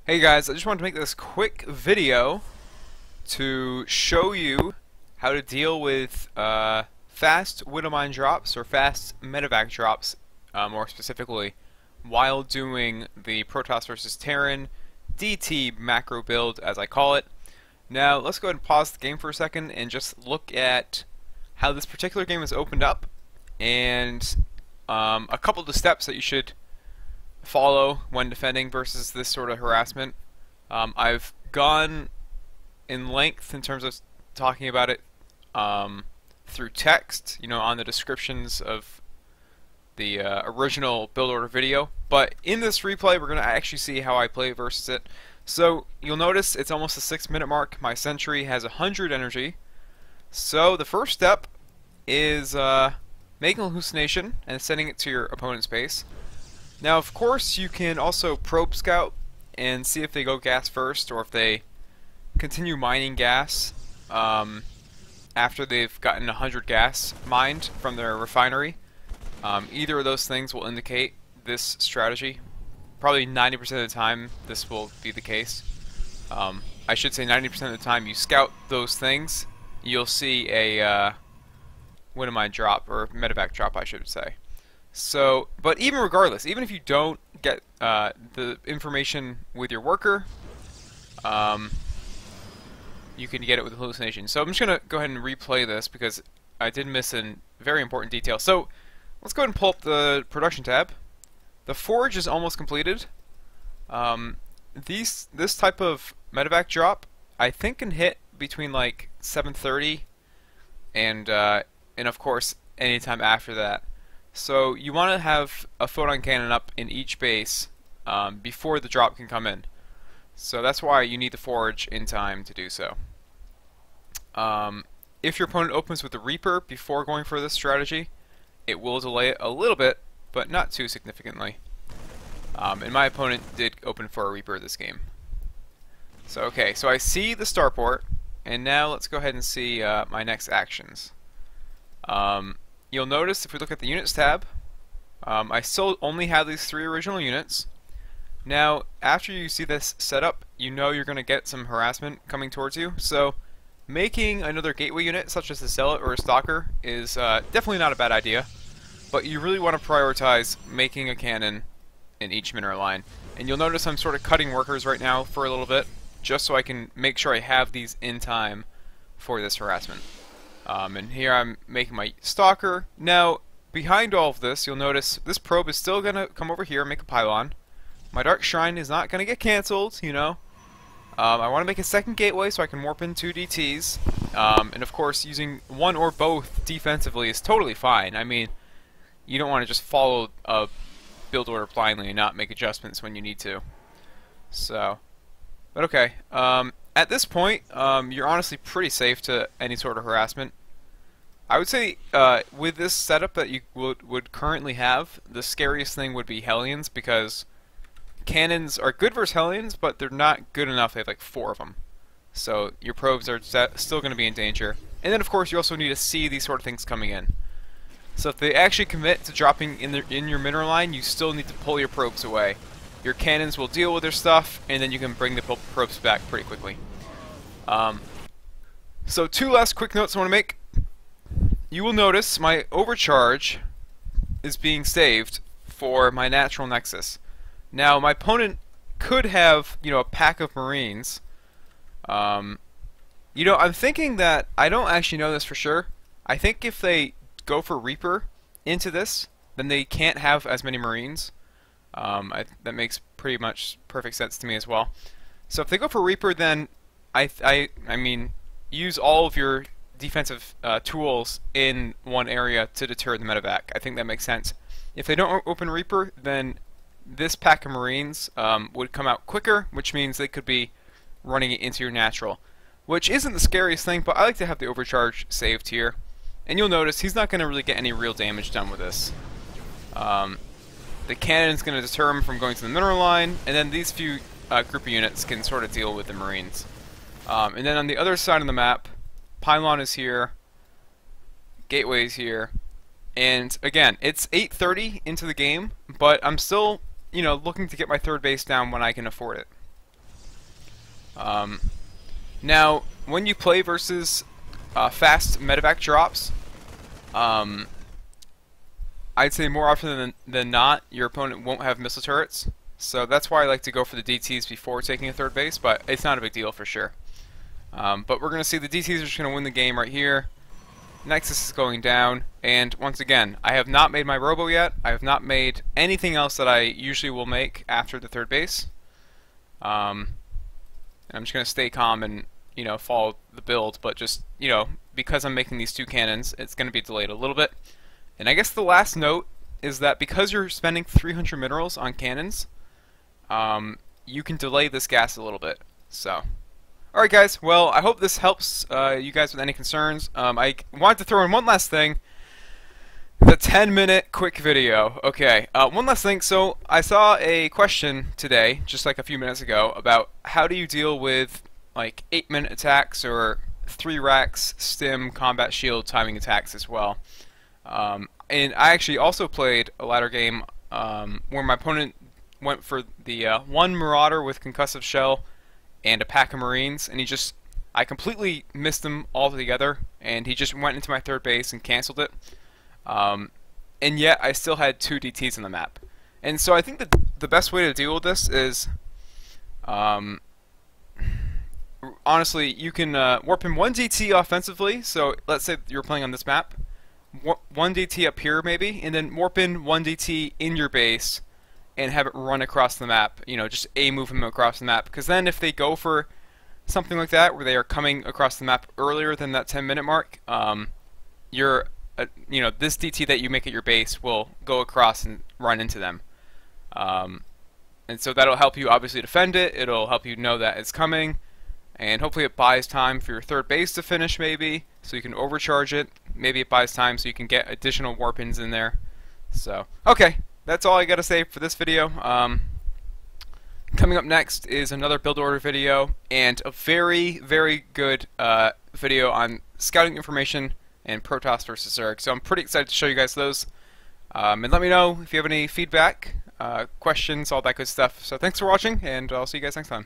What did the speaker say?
Hey guys, I just wanted to make this quick video to show you how to deal with fast widow mine drops or fast medivac drops, more specifically, while doing the Protoss versus Terran DT Macro build, as I call it. Now, let's go ahead and pause the game for a second and just look at how this particular game is opened up and a couple of the steps that you should follow when defending versus this sort of harassment. I've gone in length in terms of talking about it through text, on the descriptions of the original build order video, but in this replay we're going to actually see how I play versus it. So you'll notice it's almost the 6-minute mark. My sentry has 100 energy. So the first step is making a hallucination and sending it to your opponent's base. Now, of course, you can also probe scout and see if they go gas first or if they continue mining gas after they've gotten 100 gas mined from their refinery. Either of those things will indicate this strategy. Probably 90% of the time this will be the case. I should say 90% of the time you scout those things, you'll see a widow mine drop, or medevac drop I should say. So, but even regardless, even if you don't get the information with your worker, you can get it with hallucination. So I'm just going to go ahead and replay this because I did miss a very important detail. So let's go ahead and pull up the production tab. The forge is almost completed. This type of medevac drop I think can hit between like 7:30 and of course anytime after that. So you want to have a photon cannon up in each base before the drop can come in. So that's why you need the forge in time to do so. If your opponent opens with the Reaper before going for this strategy, it will delay it a little bit, but not too significantly. And my opponent did open for a Reaper this game. So okay, so I see the starport, and now let's go ahead and see my next actions. You'll notice if we look at the units tab, I still only have these 3 original units. Now, after you see this setup, you know you're going to get some harassment coming towards you. So, making another gateway unit, such as a Zealot or a Stalker, is definitely not a bad idea. But you really want to prioritize making a cannon in each mineral line. And you'll notice I'm sort of cutting workers right now for a little bit, just so I can make sure I have these in time for this harassment. And here I'm making my Stalker. Now, behind all of this, you'll notice this probe is still going to come over here and make a pylon. My Dark Shrine is not going to get cancelled, I want to make a second gateway so I can warp in 2 DTs. And of course, using one or both defensively is totally fine. I mean, you don't want to just follow a build order blindly and not make adjustments when you need to. So, but okay. At this point, you're honestly pretty safe to any sort of harassment. I would say with this setup that you would currently have, the scariest thing would be Hellions, because cannons are good versus Hellions, but they're not good enough. They have like 4 of them. So your probes are still going to be in danger. And then of course you also need to see these sort of things coming in. So if they actually commit to dropping in your mineral line, you still need to pull your probes away. Your cannons will deal with their stuff, and then you can bring the probes back pretty quickly. So 2 last quick notes I want to make. You will notice my overcharge is being saved for my natural nexus. Now my opponent could have, a pack of Marines. I'm thinking that I don't actually know this for sure. I think if they go for Reaper into this, then they can't have as many Marines. That makes pretty much perfect sense to me as well. So if they go for Reaper, then I mean, use all of your defensive tools in one area to deter the medevac. I think that makes sense. If they don't open Reaper, then this pack of Marines would come out quicker, which means they could be running it into your natural, which isn't the scariest thing, but I like to have the overcharge saved here. And you'll notice he's not going to really get any real damage done with this. The cannon's going to deter him from going to the mineral line, and then these few group of units can sort of deal with the Marines. And then on the other side of the map, Pylon is here, Gateway's here, and again, it's 8:30 into the game, but I'm still, looking to get my 3rd base down when I can afford it. Now, when you play versus fast medivac drops, I'd say more often than not, your opponent won't have missile turrets. So that's why I like to go for the DTs before taking a third base, but it's not a big deal for sure. But we're going to see the DTs are just going to win the game right here. Nexus is going down, and once again, I have not made my robo yet. I have not made anything else that I usually will make after the third base. And I'm just going to stay calm and, you know, follow the build, but just, you know, because I'm making these two cannons, it's going to be delayed a little bit. And I guess the last note is that because you're spending 300 minerals on cannons, you can delay this gas a little bit. So, alright guys, well, I hope this helps you guys with any concerns. I wanted to throw in one last thing. The 10-minute quick video. Okay, one last thing. So, I saw a question today, just like a few minutes ago, about how do you deal with like 8-minute attacks or 3 racks, stim, combat shield, timing attacks as well. And I actually also played a ladder game where my opponent went for the 1 Marauder with concussive shell and a pack of Marines, and I completely missed him altogether, and he just went into my third base and canceled it. And yet I still had 2 DTs on the map. And so I think that the best way to deal with this is, honestly, you can warp in 1 DT offensively. So let's say you're playing on this map. 1 DT up here maybe, and then warp in 1 DT in your base and have it run across the map. You know, just move them across the map. Because then if they go for something like that, where they are coming across the map earlier than that 10-minute mark, you know, this DT that you make at your base will go across and run into them. And so that'll help you obviously defend it. It'll help you know that it's coming. And hopefully it buys time for your third base to finish maybe, so you can overcharge it. Maybe it buys time so you can get additional warp-ins in there. So, okay, that's all I gotta say for this video. Coming up next is another build order video, and a very, very good video on scouting information and Protoss versus Zerg. So I'm pretty excited to show you guys those. And let me know if you have any feedback, questions, all that good stuff. So thanks for watching, and I'll see you guys next time.